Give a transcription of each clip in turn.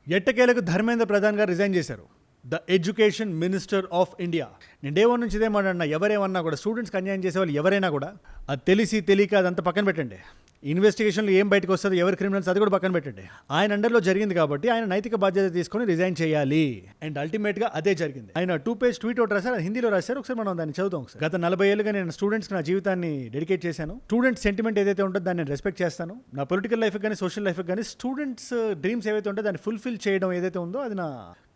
ఎట్టకేలకు ధర్మేంద్ర ప్రధాన్ గారు రిజైన్ చేశారు. The education minister of India. నేను డే 1 నుంచి ఇదే మాట్లాడినా, ఎవరేమన్నా కూడా స్టూడెంట్స్కి అన్యాయం చేసే వాళ్ళు ఎవరైనా కూడా అది తెలిసి తెలియక అదంతా పక్కన పెట్టండి. ఇన్వెస్టిగేషన్లో ఏం బయటకు వస్తుందో, ఎవరు క్రిమినల్స్, అది కూడా పక్కన పెట్టండి. ఆయన అండర్లో జరిగింది కాబట్టి ఆయన నైతిక బాధ్యత తీసుకొని రిజైన్ చేయాలి. అండ్ అల్టిమేట్గా అదే జరిగింది. ఆయన 2 పేజ్ ట్వీట్ ఒకటి రాశారు, హిందీలో రాశారు. ఒకసారి మనం దాన్ని చదువుతాం. ఒకసారి. గత 40 ఏళ్ళుగా నేను స్టూడెంట్స్కి నా జీవితాన్ని డెడికేట్ చేశాను. స్టూడెంట్స్ సెంటిమెంట్ ఏదైతే ఉంటుందో దాన్ని నేను రెస్పెక్ట్ చేస్తాను. నా పొలిటికల్ లైఫ్ కానీ సోషల్ లైఫ్ కానీ స్టూడెంట్స్ డ్రీమ్స్ ఏవైతే ఉంటుందో దాన్ని ఫుల్ఫిల్ చేయడం ఏదైతే ఉందో అది నా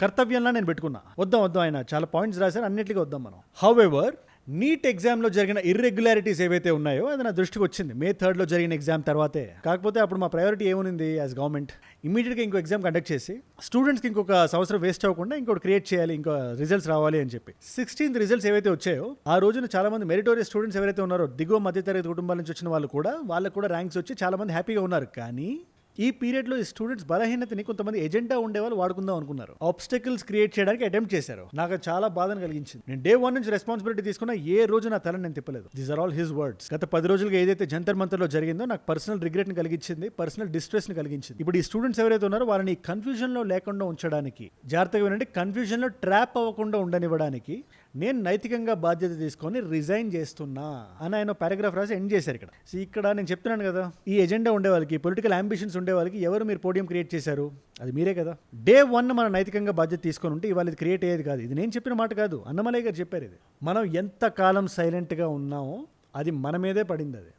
కర్తవ్యంలా నేను పెట్టుకున్నా. వద్దాం ఆయన చాలా పాయింట్స్ రాశారు, అన్నింటికి వద్దాం మనం. హౌఎవర్, నీట్ ఎగ్జామ్లో జరిగిన ఇర్రెగ్యులారిటీస్ ఏవైతే ఉన్నాయో అది నా దృష్టికి వచ్చింది May 3 జరిగిన ఎగ్జామ్ తర్వాతే. కాకపోతే అప్పుడు మా ప్రయారిటీ ఏముంది యాజ్ గవర్నమెంట్, ఇమీడియట్గా ఇంకో ఎగ్జామ్ కండక్ట్ చేసి స్టూడెంట్స్కి ఇంకొక సంవత్సరం వేస్ట్ అవ్వకుండా ఇంకోటి క్రియేట్ చేయాలి, ఇంకో రిజల్ట్స్ రావాలి అని చెప్పి 16th రిజల్ట్స్ ఏవైతే వచ్చాయో ఆ రోజున చాలా మంది మెరిటోరియస్ స్టూడెంట్స్ ఎవరైతే ఉన్నారో దిగువ మధ్యతరగతి కుటుంబాల నుంచి వచ్చిన వాళ్ళకు కూడా ర్యాంక్స్ వచ్చి చాలా మంది హ్యాపీగా ఉన్నారు. కానీ ఈ పీరియడ్లో ఈ స్టూడెంట్స్ బలహీనతని కొంతమంది ఎజెండా ఉండేవాళ్ళు వాడుకుందాం అనుకున్నారు, ఆబ్స్టకిల్స్ క్రియేట్ చేయడానికి అటెంప్ట్ చేశారు. నాకు చాలా బాధను కలిగించింది. నేను డే 1 నుంచి రెస్పాన్సిబిలిటీ తీసుకున్నా, ఏ రోజు నా తలని నేను తిప్పలేదు. These are all his words. గత 10 రోజులుగా ఏదైతే జంతర్ మంతర్లో జరిగిందో నాకు పర్సనల్ రిగ్రెట్ని కలిగించింది, పర్సనల్ డిస్ట్రెస్ని కలిగించింది. ఇప్పుడు ఈ స్టూడెంట్స్ ఎవరైతే ఉన్నారో వాళ్ళని కన్ఫ్యూజన్లో లేకుండా ఉంచడానికి, జాగ్రత్తగా వినండి, కన్ఫ్యూజన్లో ట్రాప్ అవ్వకుండా ఉండనివ్వడానికి నేను నైతికంగా బాధ్యత తీసుకొని రిజైన్ చేస్తున్నా అని ఆయన పారాగ్రాఫ్ రాసి ఎండ్ చేశారు. ఇక్కడ నేను చెప్తున్నాను కదా, ఈ ఎజెండా ఉండే వాళ్ళకి, పొలిటికల్ అంబిషన్స్ ఉండే వాళ్ళకి ఎవరు మీరు పోడియం క్రియేట్ చేశారు? అది మీరే కదా. డే 1 మనం నైతికంగా బాధ్యత తీసుకొని ఉంటే ఇవాళ ఇది క్రియేట్ అయ్యేది కాదు. ఇది నేను చెప్పిన మాట కాదు, అన్నమలయ్య గారు చెప్పారు. ఇది మనం ఎంతకాలం సైలెంట్గా ఉన్నామో అది మన మీదే పడింది. అది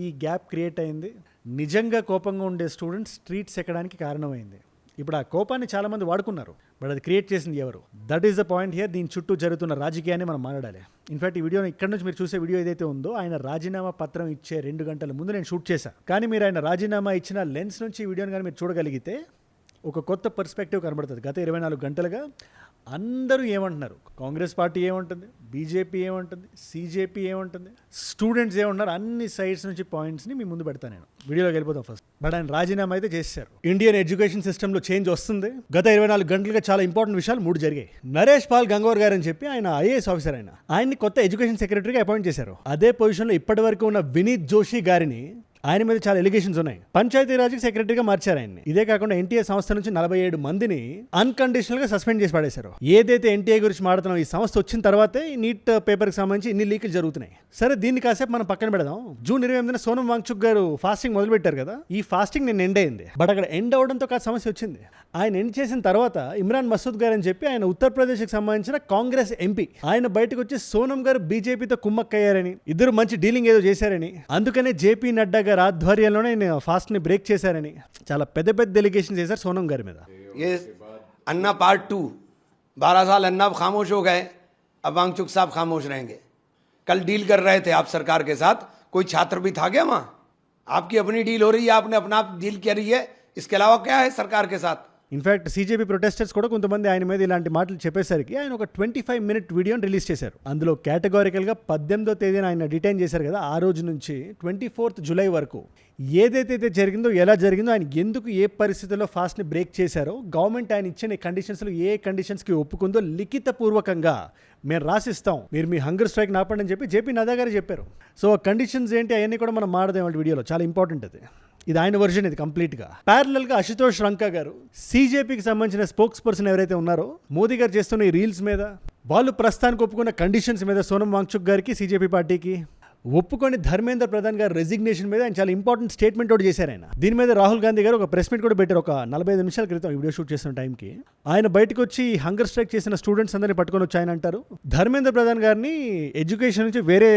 ఈ గ్యాప్ క్రియేట్ అయింది. నిజంగా కోపంగా ఉండే స్టూడెంట్స్ స్ట్రీట్స్ ఎక్కడానికి కారణమైంది. ఇప్పుడు ఆ కోపాన్ని చాలా మంది వాడుకున్నారు, బట్ అది క్రియేట్ చేసింది ఎవరు? That is the point here. దీని చుట్టూ జరుగుతున్న రాజకీయాన్ని మనం మాట్లాడాలి. ఇన్ఫాక్ట్ ఈ వీడియోని ఇక్కడ నుంచి మీరు చూసే వీడియో ఏదైతే ఉందో ఆయన రాజీనామా పత్రం ఇచ్చే 2 గంటల ముందు నేను షూట్ చేశాను. కానీ మీరు ఆయన రాజీనామా ఇచ్చిన లెన్స్ నుంచి ఈ వీడియోని కానీ మీరు చూడగలిగితే ఒక కొత్త పర్స్పెక్టివ్ కనబడుతుంది. గత 24 గంటలుగా అందరూ ఏమంటున్నారు, కాంగ్రెస్ పార్టీ ఏమంటుంది, బీజేపీ ఏమంటుంది, సీజేపీ ఏమంటుంది, స్టూడెంట్స్ ఏమంటున్నారు, అన్ని సైడ్స్ నుంచి పాయింట్స్ని మీ ముందు పెడతాను. నేను వీడియోలోకి వెళ్ళిపోతాం ఫస్ట్. బట్ ఆయన రాజీనామా అయితే చేశారు. ఇండియన్ ఎడ్యుకేషన్ సిస్టంలో చేంజ్ వస్తుంది. గత 24 గంటలుగా చాలా ఇంపార్టెంట్ విషయాలు 3 జరిగాయి. నరేష్ పాల్ గంగోర్ గారు అని చెప్పి ఆయన ఐఏఎస్ ఆఫీసర్, ఆయన్ని కొత్త ఎడ్యుకేషన్ సెక్రటరీగా అపాయింట్ చేశారు. అదే పొజిషన్లో ఇప్పటి వరకు ఉన్న వినీత్ జోషి గారిని, ఆయన మీద చాలా ఎలిగేషన్స్ ఉన్నాయి, పంచాయతీరాజ్కి సెక్రటరీగా మార్చారు ఆయన్ని. ఇదే కాకుండా ఎన్టీఏ సంస్థ నుంచి 47 మందిని అన్కండిషనల్ గా సస్పెండ్ చేసి పడేశారు. ఏదైతే ఎన్టీఏ గురించి మాట్లాడుతున్నాం, ఈ సంస్థ వచ్చిన తర్వాతే నీట్ పేపర్కి సంబంధించి ఇన్ని లీకులు జరుగుతున్నాయి. సరే, దీన్ని కాసేపు మనం పక్కన పెడదాం. జూన్ 28న సోనం వాంగ్చుక్ గారు ఫాస్టింగ్ మొదలు పెట్టారు కదా, ఈ ఫాస్టింగ్ నేను ఎండ్ అయింది. బట్ అక్కడ ఎండ్ అవడంతో కాదు సమస్య వచ్చింది. ఆయన ఎండ్ చేసిన తర్వాత ఇమ్రాన్ మసూద్ గారు అని చెప్పి ఆయన ఉత్తరప్రదేశ్కి సంబంధించిన కాంగ్రెస్ ఎంపీ, ఆయన బయటకు వచ్చి సోనం గారు బీజేపీతో కుమ్మక్కయ్యారని, ఇద్దరు మంచి డీలింగ్ ఏదో చేశారని, అందుకనే జేపీ నడ్డా గారు ఆధ్వర్యంలోనే ఫాస్ట్ ని బ్రేక్ చేశారని చాలా పెద్ద పెద్ద డెలిగేషన్ చేశారు సోనం గారి మీద. अन्ना पार्ट 2 12 साल अन्ना खामोश हो गए, अब वांगचुक साहब खामोश रहेंगे. कल डील कर रहे थे आप सरकार के साथ, कोई छात्र भी था क्या वहाँ? आपकी अपनी डील हो रही है, आपने अपना डील करी है, इसके अलावा क्या है सरकार के साथ? ఇన్ఫాక్ట్ సీజేపీ ప్రొటెస్టర్స్ కూడా కొంతమంది ఆయన మీద ఇలాంటి మాటలు చెప్పేసరికి ఆయన ఒక 25-minute వీడియోని రిలీజ్ చేశారు. అందులో కేటగారికల్గా 18వ తేదీన ఆయన డిటైన్ చేశారు కదా, ఆ రోజు నుంచి 24th జూలై వరకు ఏదైతే జరిగిందో, ఎలా జరిగిందో, ఆయన ఎందుకు ఏ పరిస్థితుల్లో ఫాస్ట్ని బ్రేక్ చేశారో, గవర్నమెంట్ ఆయన ఇచ్చిన కండిషన్స్లో ఏ కండిషన్స్కి ఒప్పుకుందో లిఖితపూర్వకంగా మేము రాసిస్తాం, మీరు మీ హంగర్ స్ట్రైక్ నాపండి అని చెప్పి జేపీ నడ్డా గారు చెప్పారు. సో కండిషన్స్ ఏంటి అవన్నీ కూడా మనం మాట్లాడదాం వీడియోలో, చాలా ఇంపార్టెంట్ అది. ఇది ఆయన వర్షన్, ఇది కంప్లీట్గా. ప్యారలల్గా అశుతోష్ రంకా గారు, సీజేపీకి సంబంధించిన స్పోక్స్ పర్సన్ ఎవరైతే ఉన్నారో, మోదీ గారు చేస్తున్న ఈ రీల్స్ మీద, వాళ్ళు ప్రస్తుతానికి ఒప్పుకున్న కండిషన్స్ మీద సోనం వాంగ్చుక్ గారికి, సీజేపీ పార్టీకి ఒప్పుకొని ధర్మేంద్ర ప్రధాన్ గారు రెసిగ్నేషన్ మీద ఆయన చాలా ఇంపార్టెంట్ స్టేట్మెంట్ ఒకటి చేశారు. ఆయన దీని మీద రాహుల్ గాంధీ గారు ఒక ప్రెస్ మీట్ కూడా పెట్టారు ఒక 45 నిమిషాల క్రితం, వీడియో షూట్ చేసిన టైంకి. ఆయన బయటకు వచ్చి హంగర్ స్ట్రైక్ చేసిన స్టూడెంట్స్ అందరినీ పట్టుకొని వచ్చి ఆయన అంటారు, ధర్మేంద్ర ప్రధాన్ గారిని ఎడ్యుకేషన్ నుంచి వేరే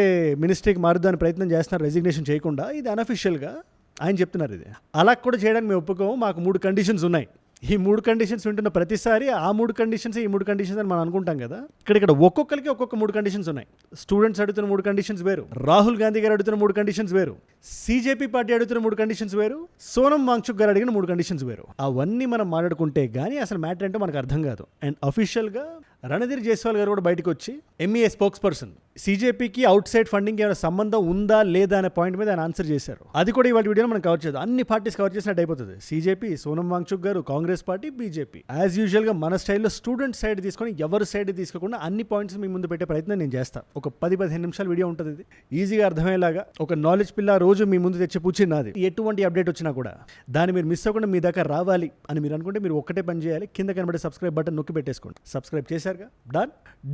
మినిస్ట్రీకి మారుదాని ప్రయత్నం చేస్తున్నారు రెసిగ్నేషన్ చేయకుండా, ఇది అన్అఫిషియల్గా ఆయన చెప్తున్నారు. ఇది అలా కూడా చేయడానికి మేము ఒప్పుకోము, మాకు 3 కండిషన్స్ ఉన్నాయి. ఈ 3 కండిషన్స్ వింటున్న ప్రతిసారి ఆ 3 కండిషన్స్ ఈ 3 కండిషన్స్ అని మనం అనుకుంటాం కదా, ఇక్కడ ఒక్కొక్కరికి ఒక్కొక్క 3 కండిషన్స్ ఉన్నాయి. స్టూడెంట్స్ అడుగుతున్న 3 కండిషన్స్ వేరు, రాహుల్ గాంధీ గారు అడుగుతున్న 3 కండిషన్స్ వేరు, సీజేపీ పార్టీ అడుగుతున్న 3 కండిషన్స్ వేరు, సోనం వాంగ్చుక్ గారు అడిగిన 3 కండిషన్స్ వేరు. అవన్నీ మనం మాట్లాడుకుంటే కానీ అసలు మ్యాటర్ ఏంటో మనకు అర్థం కాదు. అండ్ అఫీషియల్గా రణధీర్ జైస్వాల్ గారు కూడా బయటకు వచ్చి, ఎంఈఏ స్పోక్స్ పర్సన్, సీజేపీకి అవుట్ సైడ్ ఫండింగ్ ఏమైనా సంబంధం ఉందా లేదా అనే పాయింట్ మీద ఆయన ఆన్సర్ చేశారు. అది కూడా ఇవాళ వీడియోలో మనం కవర్ చేద్దాం. అన్ని పార్టీస్ కవర్ చేసినట్టు అయిపోతుంది. సీజేపీ, సోనం వాంగ్చుక్ గారు, కాంగ్రెస్ పార్టీ, బీజేపీ. యాజ్ యూజువల్గా మన స్టైల్లో స్టూడెంట్ సైడ్ తీసుకొని ఎవరి సైడ్ తీసుకోకుండా అన్ని పాయింట్స్ మీ ముందు పెట్టే ప్రయత్నం నేను చేస్తాను. ఒక 10-15 నిమిషాల వీడియో ఉంటుంది. ఇది ఈజీగా అర్థమయ్యేలాగా ఒక నాలెడ్జ్ పిల్ల రోజు మీ ముందు తెచ్చి పూచి నాది. ఎటువంటి అప్డేట్ వచ్చినా కూడా దాన్ని మీరు మిస్ అవ్వకుండా మీ దాకా రావాలి అని మీరు అనుకుంటే మీరు ఒక్కటే పని చేయాలి. కింద కనబడే సబ్స్క్రైబ్ బటన్ నొక్కి పెట్టేసుకోండి. సబ్స్క్రైబ్ చేశారుగా,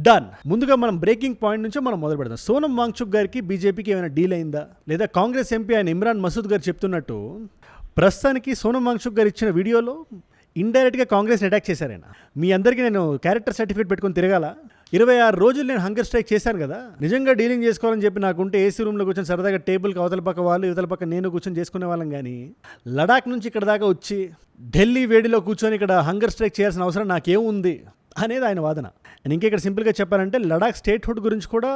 డన్. ముందుగా మనం బ్రేకింగ్ పాయింట్ నుంచి మనం మొదలు పెడదాం. సోనం వాంగ్చుక్ గారికి బీజేపీకి ఏమైనా డీల్ అయిందా, లేదా కాంగ్రెస్ ఎంపీ ఆయన ఇమ్రాన్ మసూద్ గారు చెప్తున్నట్టు ప్రస్తుతానికి సోనం వాంగ్చుక్ గారు ఇచ్చిన వీడియోలో ఇండైరెక్ట్గా కాంగ్రెస్ని అటాక్ చేశారు ఆయన. మీ అందరికీ నేను క్యారెక్టర్ సర్టిఫికేట్ పెట్టుకొని తిరగాల. 26 రోజులు నేను హంగర్ స్ట్రైక్ చేశాను కదా, నిజంగా డీలింగ్ చేసుకోవాలని చెప్పి నాకుంటే ఏసీ రూమ్లో కూర్చొని సరదాగా టేబుల్కి అవతల పక్క వాళ్ళు యువతల పక్క నేను కూర్చొని చేసుకునే వాళ్ళం. కానీ లడాక్ నుంచి ఇక్కడ దాకా వచ్చి ఢిల్లీ వేడిలో కూర్చొని ఇక్కడ హంగర్ స్ట్రైక్ చేయాల్సిన అవసరం నాకేముంది అనేది ఆయన వాదన. అండ్ ఇంకా ఇక్కడ సింపుల్గా చెప్పాలంటే లడాక్ స్టేట్హుడ్ గురించి కూడా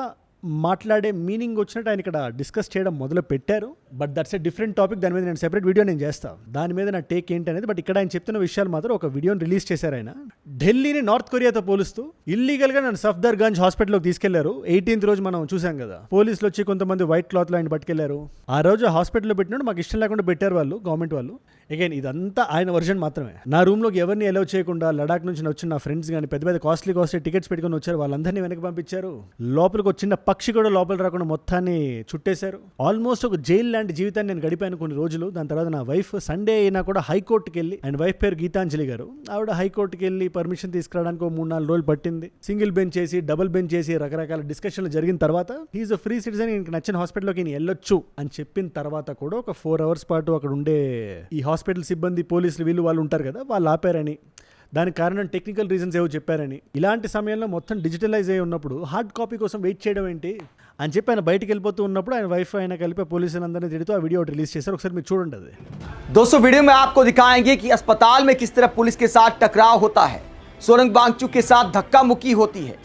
మాట్లాడే మీనింగ్ వచ్చినట్టు ఆయన ఇక్కడ డిస్కస్ చేయడం మొదలు పెట్టారు. But that's a different topic. దాని మీద నేను సెపరేట్ వీడియో నేను చేస్తాను, దాని మీద నా టేక్ ఏంటి అనేది. బట్ ఇక్కడ ఆయన చెప్తున్న విషయాలు మాత్రం ఒక వీడియోని రిలీజ్ చేశారు ఆయన. ఢిల్లీని నార్త్ కొరియాతో పోలుస్తూ ఇల్లీగల్గా నన్ను సఫ్దర్గంజ్ హాస్పిటల్లోకి తీసుకెళ్లారు. 18th రోజు మనం చూసాం కదా, పోలీసులు వచ్చి కొంతమంది వైట్ క్లాత్లో ఆయన పట్టుకెళ్లారు. ఆ రోజు హాస్పిటల్లో పెట్టినట్టు మాకు ఇష్టం లేకుండా పెట్టారు వాళ్ళు, గవర్నమెంట్ వాళ్ళు. అగైన్ ఇదంతా ఆయన వర్షన్ మాత్రమే. నా రూమ్లోకి ఎవరిని అలౌ చేయకుండా లడాక్ నుంచి వచ్చిన నా ఫ్రెండ్స్ కానీ పెద్ద పెద్ద కాస్ట్లీ టికెట్స్ పెట్టుకొని వచ్చారు, వాళ్ళందరినీ వెనక్కి పంపించారు. లోపలికి వచ్చిన పక్షి కూడా లోపల రాకుండా మొత్తాన్ని చుట్టేశారు. ఆల్మోస్ట్ ఒక జైలు లాంటి జీవితాన్ని నేను గడిపాను కొన్ని రోజులు. దాని తర్వాత నా వైఫ్ సండే అయినా కూడా హైకోర్టుకి వెళ్ళి, అండ్ వైఫ్ పేరు గీతాంజలి గారు, ఆవిడ హైకోర్టుకి వెళ్ళి పర్మిషన్ తీసుకురావడానికి 3-4 రోజులు పట్టింది. సింగిల్ బెంచ్ చేసి, డబుల్ బెంచ్ చేసి, రకరకాల డిస్కషన్లు జరిగిన తర్వాత హీఈస్ అ ఫ్రీ సిటిజన్, ఈయనకి నచ్చిన హాస్పిటల్లోకి ఈయన వెళ్ళొచ్చు అని చెప్పిన తర్వాత కూడా ఒక 4 hours పాటు అక్కడ ఉండే ఈ హాస్పిటల్ సిబ్బంది, పోలీసులు, వీళ్ళు వాళ్ళు ఉంటారు కదా, వాళ్ళు ఆపారని, దానికి కారణం టెక్నికల్ రీజన్స్ ఏవో చెప్పారని. ఇలాంటి సమయంలో మొత్తం డిజిటలైజ్ అయి ఉన్నప్పుడు హార్డ్ కాపీ కోసం వెయిట్ చేయడం ఏంటి అని చెప్పి ఆయన బయటికి వెళ్ళిపోతూ ఉన్నప్పుడు ఆయన వైఫ్ ఆయన కలిపి పోలీసులందరినీ తిడుతూ ఆ వీడియో రిలీజ్ చేశారు. ఒకసారి మీరు చూడండి. అది दोस्तों वीडियो में आपको दिखाएंगे कि अस्पताल में किस तरह पुलिस के साथ टकराव होता है, सोनम वांगचुक के साथ धक्का मुक्की होती है,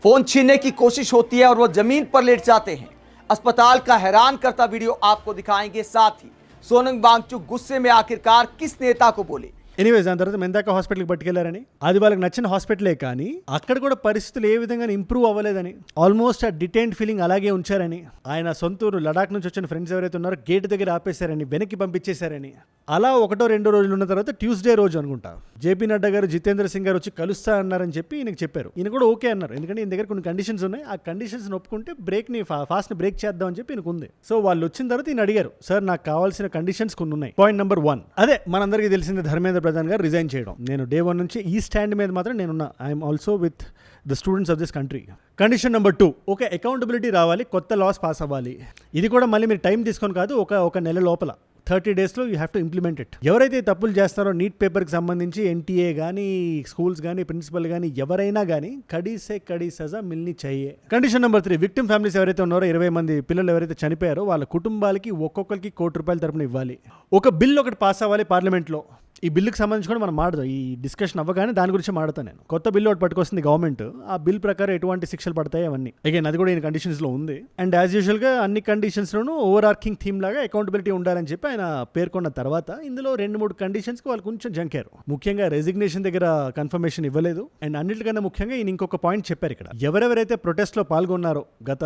फोन छीनने की कोशिश होती है और वो जमीन पर लेट जाते हैं. अस्पताल का हैरान करता वीडियो आपको दिखाएंगे. साथ ही सोनम वांगचुक गुस्से में आखिरकार किस नेता को बोले. ఎనీవేస్, దాని తర్వాత మెందాక హాస్పిటల్కి పట్టుకెళ్లారని, అది వాళ్ళకి నచ్చిన హాస్పిటలే కానీ అక్కడ కూడా పరిస్థితులు ఏ విధంగా ఇంప్రూవ్ అవ్వలేదని, ఆల్మోస్ట్ ఆ డిటైన్డ్ ఫీలింగ్ అలాగే ఉంచారని, ఆయన సొంతూరు లడాక్ నుంచి వచ్చిన ఫ్రెండ్స్ ఎవరైతే ఉన్నారో గేట్ దగ్గర ఆపేశారని, వెనక్కి పంపించేశారని. అలా 1-2 రోజులు ఉన్న తర్వాత ట్యూస్డే రోజు అనుకుంటా జేపీ నడ్డా గారు, జితేంద్ర సింగ్ గారు వచ్చి కలుస్తా అన్నారని చెప్పి ఈయనకి చెప్పారు. ఈయన కూడా ఓకే అన్నారు, ఎందుకంటే ఈయన దగ్గర కొన్ని కండిషన్స్ ఉన్నాయి. ఆ కండిషన్స్ ఒప్పుకుంటే బ్రేక్ని ఫాస్ట్ని బ్రేక్ చేద్దాం అని చెప్పి ఈయనకు ఉంది. సో వాళ్ళు వచ్చిన తర్వాత ఈయన అడిగారు, సార్ నాకు కావాల్సిన కండిషన్స్ కొన్ని ఉన్నాయి. పాయింట్ నెంబర్ 1 అదే మనందరికీ తెలిసిందే, ధర్మేంద్ర ప్రధాన్ గారు రిజైన్ చేయడం. నేను డే 1 నుంచి ఈ స్టాండ్ మీద మాత్రం నేనున్నా. I'm also with the students of this country. Condition number 2, ఒక అకౌంటబిలిటీ రావాలి, కొత్త లాస్ పాస్ అవ్వాలి. ఇది కూడా మళ్ళీ మీరు టైం తీసుకొని కాదు, ఒక నెల లోపల 30 daysలో you have to implement it. ఎవరైతే తప్పులు చేస్తారో నీట్ పేపర్కి సంబంధించి ఎన్టీఏ కానీ, స్కూల్స్ కానీ, ప్రిన్సిపల్ కానీ, ఎవరైనా కానీ కడీ సజా మిల్ని చెయ్యే. కండిషన్ నెంబర్ 3, విక్టిమ్ ఫ్యామిలీస్ ఎవరైతే ఉన్నారో, 20 మంది పిల్లలు ఎవరైతే చనిపోయారో వాళ్ళ కుటుంబాలకి ఒక్కొక్కరికి ₹1 తరపున ఇవ్వాలి. ఒక బిల్ ఒకటి పాస్ అవ్వాలి పార్లమెంట్లో. ఈ బిల్లుకి సంబంధించి కూడా మనం మాడదాం. ఈ డిస్కషన్ అవ్వగానే దాని గురించి మాడతాను నేను. కొత్త బిల్లు ఒకటి పట్టుకొస్తుంది గవర్నమెంట్. ఆ బిల్ ప్రకారం ఎటువంటి శిక్షలు పడతాయి అవన్నీ. అగైన్ అది కూడా ఈ కండిషన్స్లో ఉంది. అండ్ యాజ్ యూజువల్గా అన్ని కండిషన్స్లోనూ ఓవర్ ఆర్కింగ్ థీమ్ లాగా అకౌంటబిలిటీ ఉండాలని చెప్పి ఆయన పేర్కొన్న తర్వాత ఇందులో 2-3 కండిషన్స్కి వాళ్ళు కొంచెం జంకారు. ముఖ్యంగా రెసిగ్నేషన్ దగ్గర కన్ఫర్మేషన్ ఇవ్వలేదు. అండ్ అన్నిటికన్నా ముఖ్యంగా ఈయన ఇంకొక పాయింట్ చెప్పారు ఇక్కడ. ఎవరెవరైతే ప్రొటెస్ట్లో పాల్గొన్నారో గత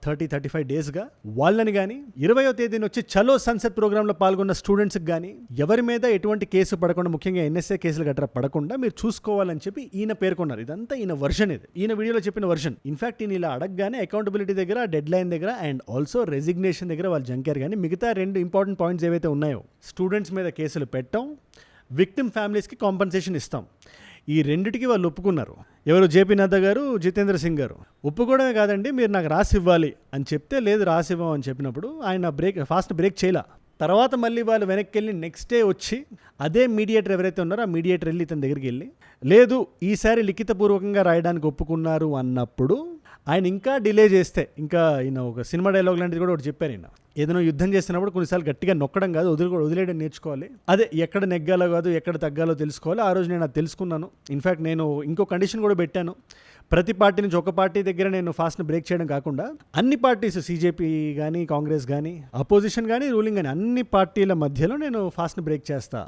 30-35 డేస్గా వాళ్ళని కానీ, 20వ తేదీన వచ్చి చలో సంసద్ ప్రోగ్రాంలో పాల్గొన్న స్టూడెంట్స్కి కానీ ఎవరి మీద ఎటువంటి కేసు పడకుండా, ముఖ్యంగా ఎన్ఎస్ఏ కేసులు గట్రా పడకుండా మీరు చూసుకోవాలని చెప్పి ఈయన పేర్కొన్నారు. ఇదంతా ఈయన వర్షన్, ఇది ఈయన వీడియోలో చెప్పిన వర్షన్. ఇన్ఫాక్ట్ ఈయన ఇలా అడగగానే అకౌంటబిలిటీ దగ్గర, డెడ్ లైన్ దగ్గర అండ్ ఆల్సో రెసిగ్నేషన్ దగ్గర వాళ్ళు జంకారు. కానీ మిగతా 2 ఇంపార్టెంట్ పాయింట్స్ ఏవైతే ఉన్నాయో, స్టూడెంట్స్ మీద కేసులు పెట్టాం, విక్టిమ్ ఫ్యామిలీస్కి కాంపన్సేషన్ ఇస్తాం, ఈ రెండిటికి వాళ్ళు ఒప్పుకున్నారు. ఎవరు? జేపీ నడ్డా గారు, జితేంద్ర సింగ్ గారు. ఒప్పుకోవడమే కాదండి, మీరు నాకు రాసి ఇవ్వాలి అని చెప్తే, లేదు రాసి ఇవ్వం అని చెప్పినప్పుడు ఆయన ఫాస్ట్ బ్రేక్ చేయలే. తర్వాత మళ్ళీ వాళ్ళు వెనక్కి వెళ్ళి నెక్స్ట్ డే వచ్చి అదే మీడియేటర్ ఎవరైతే ఉన్నారో ఆ మీడియేటర్ వెళ్ళి ఇతని దగ్గరికి వెళ్ళి, లేదు ఈసారి లిఖితపూర్వకంగా రాయడానికి ఒప్పుకున్నారు అన్నప్పుడు ఆయన ఇంకా డిలే చేస్తే, ఇంకా ఈయన ఒక సినిమా డైలాగ్ లాంటిది కూడా ఒకటి చెప్పారు. ఈయన ఏదైనా యుద్ధం చేస్తున్నప్పుడు కొన్నిసార్లు గట్టిగా నొక్కడం కాదు, వదిలేయడం నేర్చుకోవాలి. అదే ఎక్కడ నెగ్గాలో కాదు, ఎక్కడ తగ్గాలో తెలుసుకోవాలి. ఆ రోజు నేను అది తెలుసుకున్నాను. ఇన్ఫ్యాక్ట్ నేను ఇంకో కండిషన్ కూడా పెట్టాను. ప్రతి పార్టీ నుంచి ఒక పార్టీ దగ్గర నేను ఫాస్ట్ని బ్రేక్ చేయడం కాకుండా అన్ని పార్టీస్, సీజేపీ కానీ, కాంగ్రెస్ కానీ, అపోజిషన్ కానీ, రూలింగ్ కానీ, అన్ని పార్టీల మధ్యలో నేను ఫాస్ట్ని బ్రేక్ చేస్తా.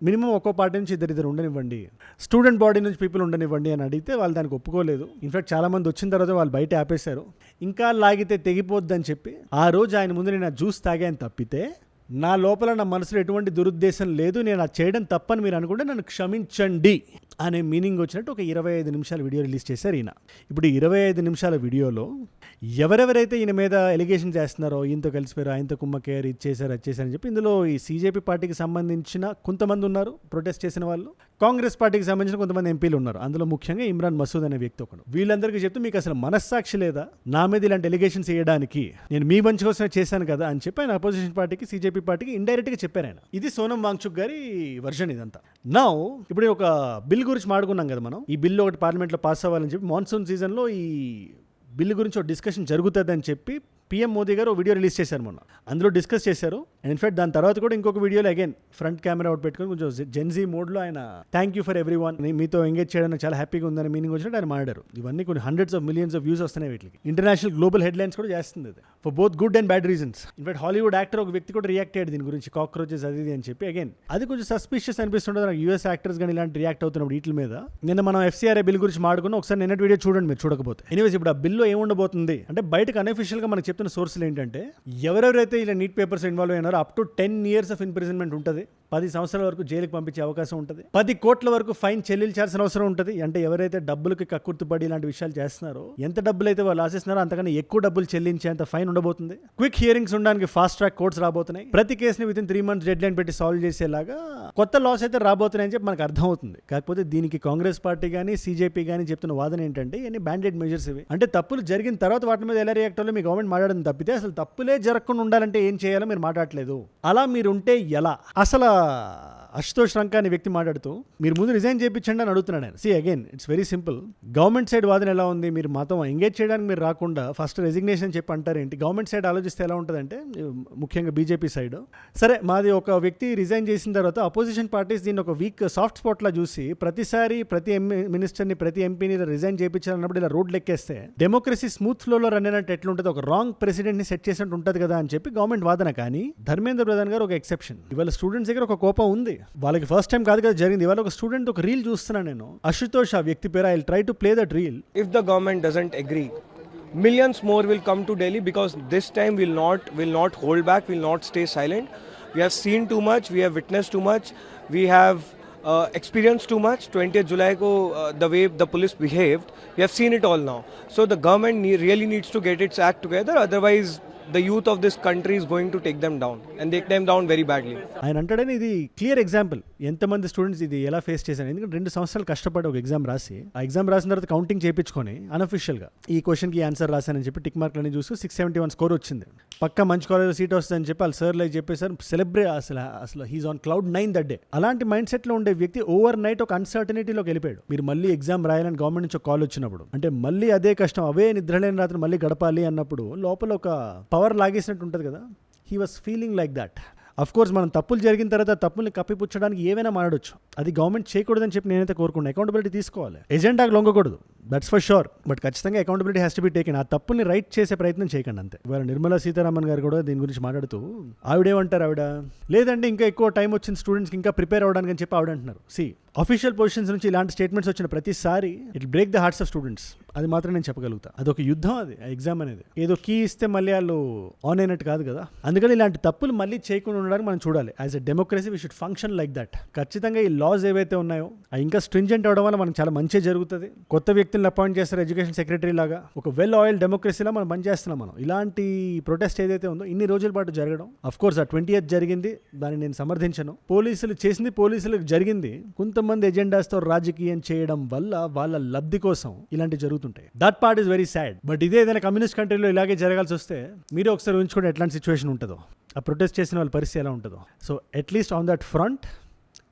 మినిమం ఒక్కో పార్టీ నుంచి ఇద్దరు ఉండనివ్వండి, స్టూడెంట్ బాడీ నుంచి పీపుల్ ఉండనివ్వండి అని అడిగితే వాళ్ళు దానికి ఒప్పుకోలేదు. ఇన్ఫాక్ట్ చాలా మంది వచ్చిన తర్వాత వాళ్ళు బయట ఆపేశారు. ఇంకా లాగితే తెగిపోద్దని చెప్పి ఆ రోజు ఆయన ముందు నేను జ్యూస్ తాగాను తప్పితే నా లోపల నా మనసులో ఎటువంటి దురుద్దేశం లేదు, నేను అది చేయడం తప్పని మీరు అనుకుంటే నన్ను క్షమించండి అనే మీనింగ్ వచ్చినట్టు ఒక 25 నిమిషాల వీడియో రిలీజ్ చేశారు ఈయన. ఇప్పుడు 25 నిమిషాల వీడియోలో ఎవరెవరైతే ఈయన మీద ఎలిగేషన్ చేస్తున్నారో, ఈయనతో కలిసిపోయారు, ఆయనతో కుమ్మకేరు, ఇది చేశారు అది చేశారని చెప్పి ఇందులో ఈ సీజేపీ పార్టీకి సంబంధించిన కొంతమంది ఉన్నారు ప్రొటెస్ట్ చేసిన వాళ్ళు, కాంగ్రెస్ పార్టీకి సంబంధించిన కొంతమంది ఎంపీలు ఉన్నారు. అందులో ముఖ్యంగా ఇమ్రాన్ మసూద్ అనే వ్యక్తి ఒకడు. వీళ్ళందరికీ చెప్తూ మీకు అసలు మనస్సాక్షి లేదా నా మీద ఇలాంటి ఎలిగేషన్స్ వేయడానికి, నేను మీ మంచి కోసమే చేశాను కదా అని చెప్పి ఆయన అపోజిషన్ పార్టీకి సీజేపీ పార్టీకి ఇండైరెక్ట్గా చెప్పారు ఆయన. ఇది సోనం వాంగ్చుక్ గారి వర్షన్ ఇదంతా. నౌ ఇప్పుడు ఒక బిల్ గురించి మాట్లాడుకున్నాం కదా మనం. ఈ బిల్లు ఒకటి పార్లమెంట్లో పాస్ అవ్వాలని చెప్పి మాన్సూన్ సీజన్లో ఈ బిల్లు గురించి ఒక డిస్కషన్ జరుగుతుందని చెప్పి పీఎం మోదీ గారు ఒక వీడియో రిలీజ్ చేశారు మొన్న. అందులో డిస్కస్ చేశారు. అండ్ ఇన్ఫాక్ట్ దాని తర్వాత కూడా ఇంకొక వీడియోలో అగైన్ ఫ్రంట్ కెమెరా అవుట్ పెట్టుకొని కొంచెం జెన్జీ మోడ్లో ఆయన thank you for every one, మీతో ఎంగేజ్ చేయడానికి చాలా హ్యాపీగా ఉందని మీనింగ్ వచ్చినట్టు ఆయన మాట్లాడారు. ఇవన్నీ కొన్ని hundreds of millions of views వస్తున్నాయి వీటికి. ఇంటర్నేషనల్ గ్లోబల్ హెడ్లైన్స్ కూడా చేస్తుంది అది, for both good and bad reasons. In fact Hollywood actor ఒక వ్యక్తి కూడా రియాక్ట్ అయ్యాడు దీని గురించి, కాక్రోచెస్ అది అని చెప్పి. అగైన్ అది కొంచెం సస్పిషియస్ అనిపిస్తుంటుంది నాకు, యూఎస్ యాక్టర్స్ కానీ ఇలాంటి రియాక్ట్ అవుతున్నప్పుడు వీటి మీద. నిన్న మనం ఎఫ్సీఆర్ఏ బిల్ గురించి మాట్లాడుకున్నాం, ఒకసారి నిన్నటి వీడియో చూడండి మీరు చూడకపోతే. ఎనీవేస్ ఇప్పుడు ఆ బిల్లో ఏముండబోతుంది అంటే బయటకు అనఫిషియల్గా మనకు చెప్తున్న సోర్సులు ఏంటంటే ఎవరెవరైతే ఇలా నీట్ పేపర్స్ ఇన్వాల్వ్ అయినారో up to 10 years of imprisonment ఉంటుంది, 10 సంవత్సరాల వరకు జైలుకి పంపించే అవకాశం ఉంటుంది, 10 కోట్ల వరకు ఫైన్ చెల్లించాల్సిన అవసరం ఉంటుంది. అంటే ఎవరైతే డబ్బులకి కక్కుర్తిపడి ఇలాంటి విషయాలు చేస్తున్నారో, ఎంత డబ్బులు అయితే వాళ్ళు ఆశిస్తున్నారో అంతకన్నా ఎక్కువ డబ్బులు చెల్లించేంత ఫైన్ ఉండబోతుంది. క్విక్ హియరింగ్స్ ఉండడానికి ఫాస్ట్ ట్రాక్ కోర్ట్స్ రాబోతున్నాయి. ప్రతి కేసుని వితిన్ 3 months డెడ్ లైన్ పెట్టి సాల్వ్ చేసేలాగా కొత్త లాస్ అయితే రాబోతున్నాయని చెప్పి మనకు అర్థమవుతుంది. కాకపోతే దీనికి కాంగ్రెస్ పార్టీ కానీ సీజేపీ కానీ చెప్తున్న వాదన ఏంటంటే ఇవన్నీ బ్యాండెడ్ మెజర్స్ ఇవి. అంటే తప్పులు జరిగిన తర్వాత వాటి మీద ఎలా రియాక్ట్ అవ్వాలో మీ గవర్నమెంట్ మాట్లాడడం తప్పితే అసలు తప్పులే జరగకుండా ఉండాలంటే ఏం చేయాలో మీరు మాట్లాడలేదు. అలా మీరుంటే ఎలా? అసలు అశుతోష్ రంకా అనే వ్యక్తి మాట్లాడుతూ మీరు ముందు రిజైన్ చేయించండి అని అడుగుతున్నాడు ఆయన. Again it's very simple. Government side వాదన ఎలా ఉంది, మీరు మాతో ఎంగేజ్ చేయడానికి మీరు రాకుండా ఫస్ట్ రెసిగ్నేషన్ చెప్పి అంటారేంటి? గవర్నమెంట్ సైడ్ ఆలోచిస్తే ఎలా ఉంటుందంటే, ముఖ్యంగా బీజేపీ సైడ్, సరే మాది ఒక వ్యక్తి రిజైన్ చేసిన తర్వాత అపోజిషన్ పార్టీస్ దీన్ని ఒక వీక్ సాఫ్ట్ స్పాట్లా చూసి ప్రతిసారి ప్రతి మినిస్టర్ని ప్రతి ఎంపీని రిజైన్ చేయించాలన్నప్పుడు ఇలా రోడ్లు ఎక్కేస్తే డెమోక్రసీ స్మూత్ ఫ్లోలో రన్ అయినట్టు ఎట్లుంటుంది, ఒక రాంగ్ ప్రెసిడెంట్ని సెట్ చేసినట్టు ఉంటుంది కదా అని చెప్పి గవర్నమెంట్ వాదన. కానీ ధర్మేంద్ర ప్రధాన్ గారు ఒక ఎక్సెప్షన్. ఇవాళ స్టూడెంట్స్ దగ్గర ఒక కోపం ఉంది, వాళ్ళకి ఫస్ట్ టైం కాదు కదా జరిగింది. ఇవాళ ఒక స్టూడెంట్ ఒక రీల్ చూస్తున్నాను నేను, అశుతోష్ ఆ వ్యక్తి పేరు. I will try to play that reel. If the government doesn't agree, millions more will come to Delhi, because this time will not hold back, will not stay silent. We have seen too much, we have witnessed too much, we have experienced too much. 20th July ko the way the police behaved, we have seen it all now. So the government really needs to get its act together, otherwise the youth of this country is going to take them down, and take them down very badly. ఆయన అంటాడని ఇది clear example ఎంతమంది students ఇది ఎలా face చేశారు. ఎందుకంటే 2 సంవత్సరాలు కష్టపడి ఒక ఎగ్జామ్ రాసి, ఆ ఎగ్జామ్ రాసిన తర్వాత కౌంటింగ్ చేయించుకొని అనఫిషియల్గా ఈ క్వశ్చన్కి ఆన్సర్ రాశానని చెప్పి టిక్ మార్క్లని చూసి 671 స్కోర్ వచ్చింది. పక్క మంచి కాలేజ్లో సీట్ వస్తుందని చెప్పి వాళ్ళు సార్ లైక్ చెప్పేసారు. సెలబ్రేట్ అసలు he's on cloud 9 that day. అలాంటి మైండ్ సెట్లో ఉండే వ్యక్తి ఓవర్ నైట్ ఒక అన్సర్టనిటీలోకి వెళ్ళిపోయాడు. మీరు మళ్ళీ ఎగ్జామ్ రాయాలని గవర్నమెంట్ నుంచి ఒక కాల్ వచ్చినప్పుడు, అంటే మళ్ళీ అదే కష్టం, అవే నిద్రలేని రాత్రి మళ్ళీ గడపాలి అన్నప్పుడు లోపల ఒక పవర్ లాగేసినట్టు ఉంటుంది కదా. He was feeling like that. Of course మనం తప్పులు జరిగిన తర్వాత తప్పుల్ని కప్పిపుచ్చడానికి ఏమైనా మాట్లాడొచ్చు, అది గవర్నమెంట్ చేయకూడదని చెప్పి నేనైతే కోరుకున్నాను. అకౌంటబిలిటీ తీసుకోవాలి, ఎజెండాకి లొంగకూడదు, దట్స్ ఫర్ షూర్. బట్ ఖచ్చితంగా accountability has to be taken. ఆ తప్పుల్ని రైట్ చేసే ప్రయత్నం చేయకండి అంతే. ఇవాళ నిర్మలా సీతారామన్ గారు కూడా దీని గురించి మాట్లాడుతూ ఆవిడేమంటారు, ఆవిడ లేదండి ఇంకా ఎక్కువ టైం వచ్చింది స్టూడెంట్స్కి ఇంకా ప్రిపేర్ అవ్వడానికి అని చెప్పి ఆవిడ అంటున్నారు. అఫీషియల్ పొజిషన్స్ నుంచి ఇలాంటి స్టేట్మెంట్స్ వచ్చిన ప్రతిసారి it break the hearts of students. అది మాత్రం నేను చెప్పగలుగుతా. అదొక యుద్ధం, అది ఎగ్జామ్ అనేది. ఏదో కీ ఇస్తే మళ్ళీ వాళ్ళు ఆన్ అయినట్టు కాదు కదా. అందుకని ఇలాంటి తప్పులు మళ్ళీ చేయకుండా ఉండడానికి మనం చూడాలి. As a democracy we should function like that. ఖచ్చితంగా ఈ లాస్ ఏవైతే ఉన్నాయో అవి ఇంకా స్ట్రింజెంట్ అవడం వల్ల మనకు చాలా మంచి జరుగుతుంది. కొత్త వ్యక్తులను అపాయింట్ చేస్తారు ఎడ్యుకేషన్ సెక్రటరీ లాగా. ఒక వెల్ ఆయిల్ డెమోక్రసీలో మనం పనిచేస్తున్నాం. మనం ఇలాంటి ప్రొటెస్ట్ ఏదైతే ఉందో ఇన్ని రోజుల పాటు జరగడం, అఫ్ కోర్స్ ఆ 20th జరిగింది, దాన్ని నేను సమర్థించను. పోలీసులు చేసింది పోలీసులకు జరిగింది. కొంతమంది ఎజెండాస్తో రాజకీయం చేయడం వల్ల వాళ్ళ లబ్ధి కోసం ఇలాంటి జరుగుతుంటాయి. That part is very sad. But ఇదే ఏదైనా కమ్యూనిస్ట్ కంట్రీలో ఇలాగే జరగాల్సి వస్తే మీరే ఒకసారి ఊహించుకోండి ఎట్లాంటి సిచ్యువేషన్ ఉంటుందో, ఆ ప్రొటెస్ట్ చేసిన వాళ్ళ పరిస్థితి ఎలా ఉంటుందో. So at least on that front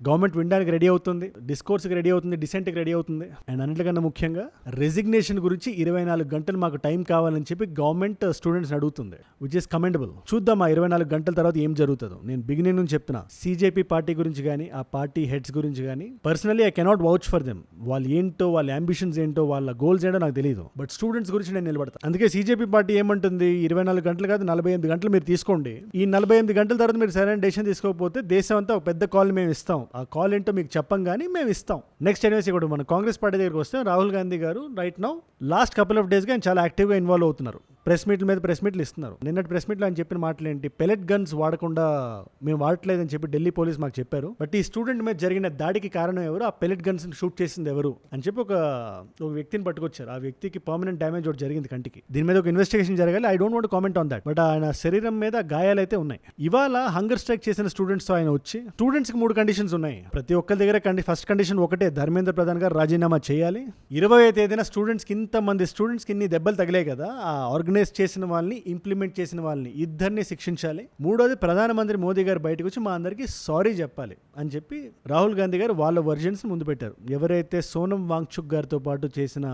government వినడానికి రెడీ అవుతుంది, డిస్కోర్స్కి రెడీ అవుతుంది, డిసెంట్కి రెడీ అవుతుంది. అండ్ అన్నిటికన్నా ముఖ్యంగా రెసిగ్నేషన్ గురించి 24 గంటలు మాకు టైం కావాలని చెప్పి గవర్నమెంట్ స్టూడెంట్స్ అడుగుతుంది, విచ్ ఇస్ కమెండబుల్. చూద్దాం ఆ 24 గంటల తర్వాత ఏం జరుగుతుందో. నేను బిగినింగ్ నుంచి చెప్తున్నా, సీజేపీ పార్టీ గురించి కానీ ఆ పార్టీ హెడ్స్ గురించి కానీ personally I cannot vouch for them. వాళ్ళు ఏంటో, వాళ్ళ అంబిషన్స్ ఏంటో, వాళ్ళ గోల్స్ ఏంటో నాకు తెలియదు. బట్ స్టూడెంట్స్ గురించి నేను నిలబడతాను. అందుకే సీజేపీ పార్టీ ఏమంటుంది, 24 గంటలు కాదు 48 గంటలు మీరు తీసుకోండి. ఈ 48 గంటల తర్వాత మీరు సరైన డెసిషన్ తీసుకోకపోతే దేశం అంతా ఒక పెద్ద కాల్ మేము ఇస్తాం, ఆ కాల్ ఏంటో మీకు చెప్పం కానీ మేము ఇస్తాం. నెక్స్ట్ ఎనివేస్ ఇప్పుడు మన కాంగ్రెస్ పార్టీ దగ్గరికి వస్తే రాహుల్ గాంధీ గారు right now last couple of డేస్గా ఆయన చాలా యాక్టివ్గా ఇన్వాల్వ్ అవుతున్నారు. ప్రెస్ మీట్ల మీద ప్రెస్ మీట్లు ఇస్తున్నారు. నిన్నటి ప్రెస్ మీట్లో ఆయన చెప్పిన మాటలు ఏంటి, పెలెట్ గన్స్ వాడకుండా మేము వాడట్లేదని చెప్పి ఢిల్లీ పోలీస్ మాకు చెప్పారు. బట్ ఈ స్టూడెంట్ మీద జరిగిన దాడికి కారణం ఎవరు, ఆ పెలెట్ గన్స్ షూట్ చేసింది ఎవరు అని చెప్పి ఒక వ్యక్తిని పట్టుకొచ్చారు. ఆ వ్యక్తికి పర్మనెంట్ డ్యామేజ్ ఒకటి జరిగింది కంటికి. దీని మీద ఒక ఇన్వెస్టిగేషన్ జరగాలి. I don't want comment on that. But ఆయన శరీరం మీద గాయాలు అయితే ఉన్నాయి. ఇవాళ హంగర్ స్ట్రైక్ చేసిన స్టూడెంట్స్ తో ఆయన వచ్చి స్టూడెంట్స్ కి 3 కండిషన్స్ ఉన్నాయి. ప్రతి ఒక్కరి దగ్గర ఫస్ట్ కండిషన్ ఒకటే, ధర్మేంద్ర ప్రధాన్ గారు రాజీనామా చేయాలి. 20వ తేదీన స్టూడెంట్స్ కి ఇంతమంది స్టూడెంట్స్ కి ఇన్ని దెబ్బలు తగిలాయి కదా, ఆ ఆర్గనైజ్ చేసిన వాళ్ళని ఇంప్లిమెంట్ చేసిన వాళ్ళని ఇద్దరిని శిక్షించాలి. 3వది ప్రధానమంత్రి మోదీ గారు బయటకు వచ్చి మా అందరికీ సారీ చెప్పాలి అని చెప్పి రాహుల్ గాంధీ గారు వాళ్ళ వర్జన్స్ ముందు పెట్టారు. ఎవరైతే సోనం వాంగ్చుక్ గారితో పాటు చేసిన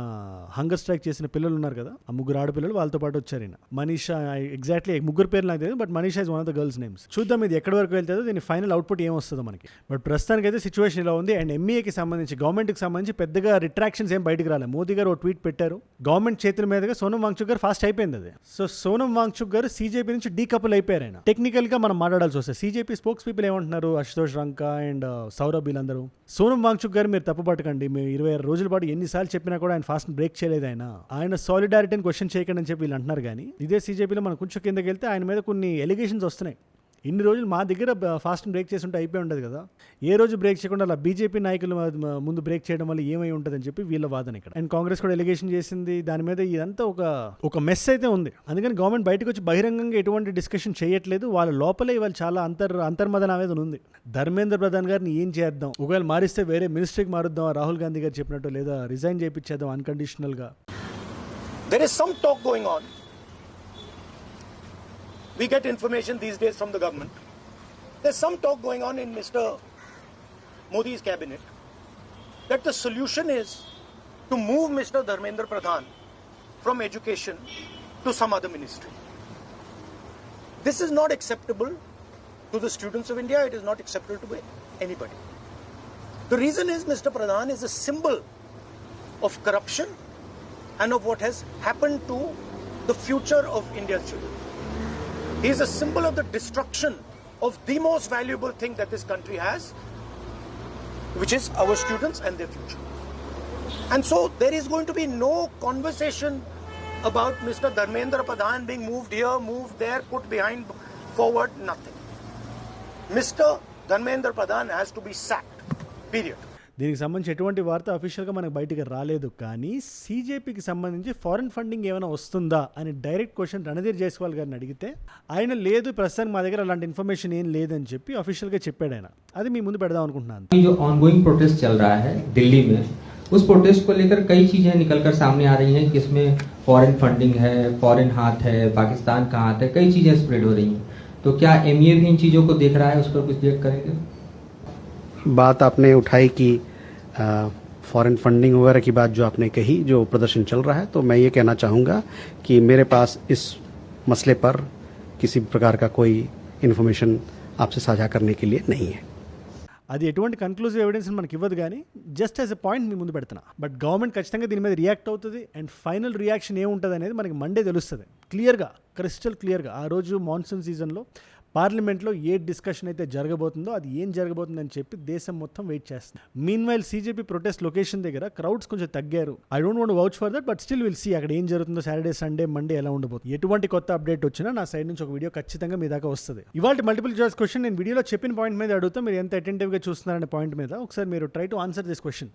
హంగర్ స్ట్రైక్ చేసిన పిల్లలు ఉన్నారు కదా, ఆ 3 ఆడపిల్లలు వాళ్ళతో పాటు వచ్చారు. మనీషా, ఎగ్జాక్ట్లీ 3 పేర్లు నాకు తెలియదు, but Manisha is one of the girls names. చూద్దాం ఇది ఎక్కడి వరకు వెళ్తుందో, దీని ఫైనల్ అవుట్పుట్ ఏమొస్తుందో మనకి. బట్ ప్రస్తుతానికి అయితే సిచ్యువేషన్ ఇలా ఉంది. అండ్ ఎంఈఏకి సంబంధించి, గవర్నమెంట్కి సంబంధించి పెద్దగా రిట్రాక్షన్స్ ఏం బయటకు రాలేదు. మోదీ గారు ఒక ట్వీట్ పెట్టారు, గవర్నమెంట్ చేతుల మీదుగా సోనం వాంగ్చుక్ గారు ఫాస్ట్ అయిపోయింది. అది సో సోనం వాంగ్చుక్ గారు సీజేపీ నుంచి డీకపుల్ అయిపోయారు. ఆయన టెక్నికల్ గా మనం మాట్లాడాల్సి వస్తుంది. సీజేపీ స్పోక్స్ పీపుల్ ఏమంటున్నారు, అశుతోష్ రంకా అండ్ సౌరభ్ వీళ్ళందరూ, సోనం వాంగ్చుక్ గారు మీరు తప్పు పట్టకండి, మేము 26 రోజుల పాటు ఎన్నిసార్లు చెప్పినా కూడా ఆయన ఫాస్ట్ బ్రేక్ చేయలేదు. ఆయన సాలిడారిటీని క్వశ్చన్ చేయకండి అని చెప్పి వీళ్ళు అంటున్నారు. కానీ ఇదే సీజేపీలో మనం కొంచెం కిందకి వెళ్తే ఆయన మీద కొన్ని ఎలిగేషన్స్ వస్తున్నాయి. ఇన్ని రోజులు మా దగ్గర ఫాస్ట్ బ్రేక్ చేసి ఉంటే అయిపోయి ఉండదు కదా, ఏ రోజు బ్రేక్ చేయకుండా అలా బీజేపీ నాయకులు ముందు బ్రేక్ చేయడం వల్ల ఏమై ఉంటుందని చెప్పి వీళ్ళ వాదన ఇక్కడ. అండ్ కాంగ్రెస్ కూడా ఎలిగేషన్ చేసింది దాని మీద. ఇదంతా ఒక మెస్ అయితే ఉంది. అందుకని గవర్నమెంట్ బయటకు వచ్చి బహిరంగంగా ఎటువంటి డిస్కషన్ చేయట్లేదు. వాళ్ళ లోపలే ఇవాళ చాలా అంతర్మదన ఆవేదన ఉంది. ధర్మేంద్ర ప్రధాన్ గారిని ఏం చేద్దాం, ఒకవేళ మారిస్తే వేరే మినిస్ట్రీకి మారుద్దాం రాహుల్ గాంధీ గారు చెప్పినట్టు, లేదా రిజైన్ చేయించేద్దాం అన్కండిషనల్ గా. There is some talk going on. We get information these days from the government. There's some talk going on in Mr. Modi's cabinet that the solution is to move Mr. Dharmendra Pradhan from education to some other ministry. This is not acceptable to the students of India. It is not acceptable to anybody. The reason is Mr. Pradhan is a symbol of corruption and of what has happened to the future of India's children. He is a symbol of the destruction of the most valuable thing that this country has, which is our students and their future. And so there is going to be no conversation about Mr. Dharmendra Pradhan being moved here, moved there, put behind, forward, nothing. Mr. Dharmendra Pradhan has to be sacked, period. దీనికి సంబంధించి ఎటువంటి వార్త అఫీషియల్గా మనకు బయటికి రాలేదు. కానీ సీజేపీకి సంబంధించి ఫారెన్ ఫండింగ్ ఏమైనా వస్తుందా అని డైరెక్ట్ క్వశ్చన్ రణధీర్ జైస్వాల్ గారిని అడిగితే ఆయన లేదు, ప్రస్తుతానికి మా దగ్గర అలాంటి ఇన్ఫర్మేషన్ ఏం లేదని చెప్పి అఫీషియల్గా చెప్పాడు ఆయన. అది మీ ముందు పెడదాం అనుకుంటున్నాను. जो ऑनगोइंग प्रोटेस्ट चल रहा है दिल्ली में, उस प्रोटेस्ट को लेकर कई चीजें निकलकर सामने आ रही हैं कि इसमें फॉरेन फंडिंग है, फॉरेन हाथ है, पाकिस्तान का हाथ है, कई चीजें स्प्रेड हो रही हैं. तो क्या एमईए भी इन चीजों को देख रहा है, उस पर कुछ रिएक्ट करेंगे? बात आपने उठाई कि फॉरेन फंडिंग वगैरह की बात जो आपने कही, जो प्रदर्शन चल रहा है, तो मैं ये कहना चाहूँगा कि मेरे पास इस मसले पर किसी प्रकार का कोई इन्फॉर्मेशन आपसे साझा करने के लिए नहीं है. అది ఎటువంటి కన్క్లూజివ్ ఎవిడెన్స్ మనకి ఇవ్వదు, కానీ జస్ట్ యాజ్ ఎ పాయింట్ మీ ముందు పెడుతున్నా. బట్ గవర్నమెంట్ ఖచ్చితంగా దీని మీద రియాక్ట్ అవుతుంది. అండ్ ఫైనల్ రియాక్షన్ ఏముంటుంది అనేది మనకి మండే తెలుస్తుంది క్లియర్గా, క్రిస్టల్ క్లియర్గా. ఆ రోజు మాన్సూన్ సీజన్లో పార్లమెంట్లో ఏ డిస్కషన్ అయితే జరగబోతుందో అది ఏం జరగబోతుందని చెప్పి దేశం మొత్తం వెయిట్ చేస్తుంది. మీన్వైల్ సీజేపీ ప్రొటెస్ట్ లొకేషన్ దగ్గర క్రౌడ్స్ కొంచెం తగ్గారు. I don't want vouch for that, but still will see అక్కడ ఏం జరుగుతుందో. సాటర్డే, సండే, మండే ఎలా ఉండబోతుంది. ఎటువంటి కొత్త అప్డేట్ వచ్చినా నా సైడ్ నుంచి ఒక వీడియో ఖచ్చితంగా మీ దాకా వస్తుంది. ఇవాళ మల్టిపుల్ చాయిస్ క్వశ్చన్ నేను వీడియోలో చెప్పిన పాయింట్ మీద అడుగుతా, మీరు ఎంత అటెంటివ్గా చూస్తున్నారనే పాయింట్ మీద ఒకసారి మీరు try to answer this question.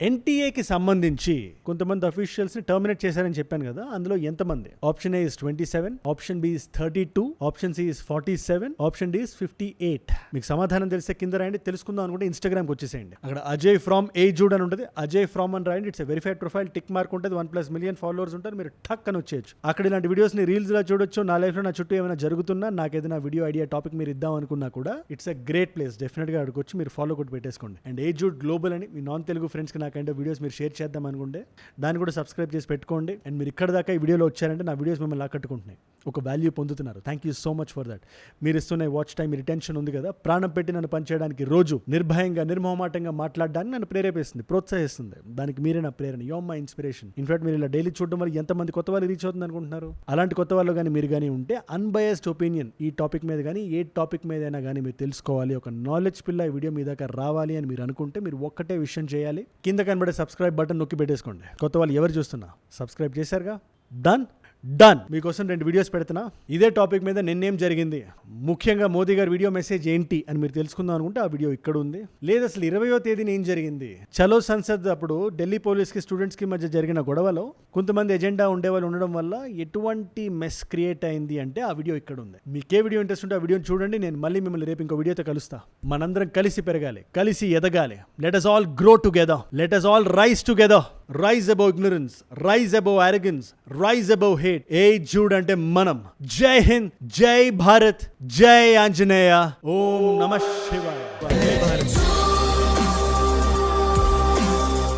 ఎన్టీఏకి సంబంధించి కొంతమంది అఫీషియల్స్ని టర్మినేట్ చేశారని చెప్పాను కదా, అందులో ఎంతమంది? Option A is 27, option B is 32, option C is 47, option D is 58. మీకు సమాధానం తెలిస్తే కింద రాయండి. తెలుసుకుందాం అనుకుంటే ఇన్స్టాగ్రామ్కి వచ్చేసేయండి. అక్కడ అజయ్ ఫ్రమ్ ఏజూడ్ అని ఉంటుంది. అజయ్ ఫ్రమ్ అని రాయండి. It's verified profile, tick mark ఉంటుంది, 1+ మిలియన్ ఫాలోవర్స్ ఉంటారు. మీరు టక్ అని వచ్చేయచ్చు. అక్కడ ఇలాంటి వీడియోస్ని రీల్స్లో చూడొచ్చు. నా లైఫ్లో నా చుట్టూ ఏమైనా జరుగుతున్నా, నాకు ఏదైనా వీడియో ఐడియా టాపిక్ మీరు ఇద్దాం అనుకున్నా కూడా ఇట్స్ అ గ్రేట్ ప్లేస్. డెఫినెట్గా అక్కడికి వచ్చి మీరు ఫాలో కొట్టి పెట్టేసుకోండి. అండ్ ఏజూడ్ గ్లోబల్ అని మీ నాన్ తెలుగు ఫ్రెండ్స్కి నాకు కైండ్ ఆఫ్ వీడియోస్ మీరు షేర్ చేద్దాం అనుకుంటే దాన్ని కూడా సబ్స్క్రైబ్ చేసి పెట్టుకోండి. అండ్ మీరు ఇక్కడ దాకా ఈ వీడియోలో వచ్చారంటే నా వీడియోస్ మిమ్మల్ని ఆకట్టుకుంటున్నాయి, ఒక వాల్యూ పొందుతున్నారు. Thank you so much for that. మీరు ఇస్తున్న వాచ్ టైం, మీ రిటెన్షన్ ఉంది కదా, ప్రాణం పెట్టి నన్ను పనిచేయడానికి, రోజు నిర్భయంగా నిర్మోహమాటంగా మాట్లాడడానికి నన్ను ప్రేరేపిస్తుంది, ప్రోత్సహిస్తుంది. దానికి మీరే నా ప్రేరణ, యో మై ఇన్స్పిరేషన్. ఇన్ఫాక్ట్ మీరు ఇలా డైలీ చూడడం వల్ల ఎంతమంది కొత్త వాళ్ళు రీచ్ అవుతుంది అనుకుంటున్నారు? అలాంటి కొత్త వాళ్ళు కానీ మీరు కానీ ఉంటే అన్బయాస్డ్ ఒపీనియన్ ఈ టాపిక్ మీద కానీ ఏ టాపిక్ మీదైనా కానీ మీరు తెలుసుకోవాలి, ఒక నాలెడ్జ్ పిల్ల ఈ వీడియో మీ దాకా రావాలి అని మీరు అనుకుంటే మీరు ఒక్కటే విషయం చేయాలి, కింద కనబడే సబ్స్క్రైబ్ బటన్ నొక్కి పెట్టేసుకోండి. కొత్త వాళ్ళు ఎవరు చూస్తున్నా సబ్స్క్రైబ్ చేశారుగా, డన్. మీకోసం 2 వీడియోస్ పెడుతున్నా. ఇదే టాపిక్ మీద నిన్నేం జరిగింది, ముఖ్యంగా మోదీ గారి వీడియో మెసేజ్ ఏంటి అని మీరు తెలుసుకుందాం అనుకుంటే ఆ వీడియో ఇక్కడ ఉంది. లేదా అసలు 20వ తేదీన ఏం జరిగింది, చలో సంసద్ అప్పుడు ఢిల్లీ పోలీస్కి స్టూడెంట్స్కి మధ్య జరిగిన గొడవలో కొంతమంది ఎజెండా ఉండేవాళ్ళు ఉండడం వల్ల ఎటువంటి మెస్ క్రియేట్ అయింది అంటే ఆ వీడియో ఇక్కడ ఉంది. మీకే వీడియో ఇంట్రెస్ట్ ఉంటే ఆ వీడియోని చూడండి. నేను మళ్ళీ మిమ్మల్ని రేపు ఇంకో వీడియోతో కలుస్తా. మనందరం కలిసి పెరగాలి, కలిసి ఎదగాలి. Let us all grow together. Let us all rise together. Rise above ignorance, rise above arrogance, rise above hate. Jude ante manam. Jai Hind, Jai Bharat, Jai Anjaneya. Om Namah Shivaya. Jai Bharat.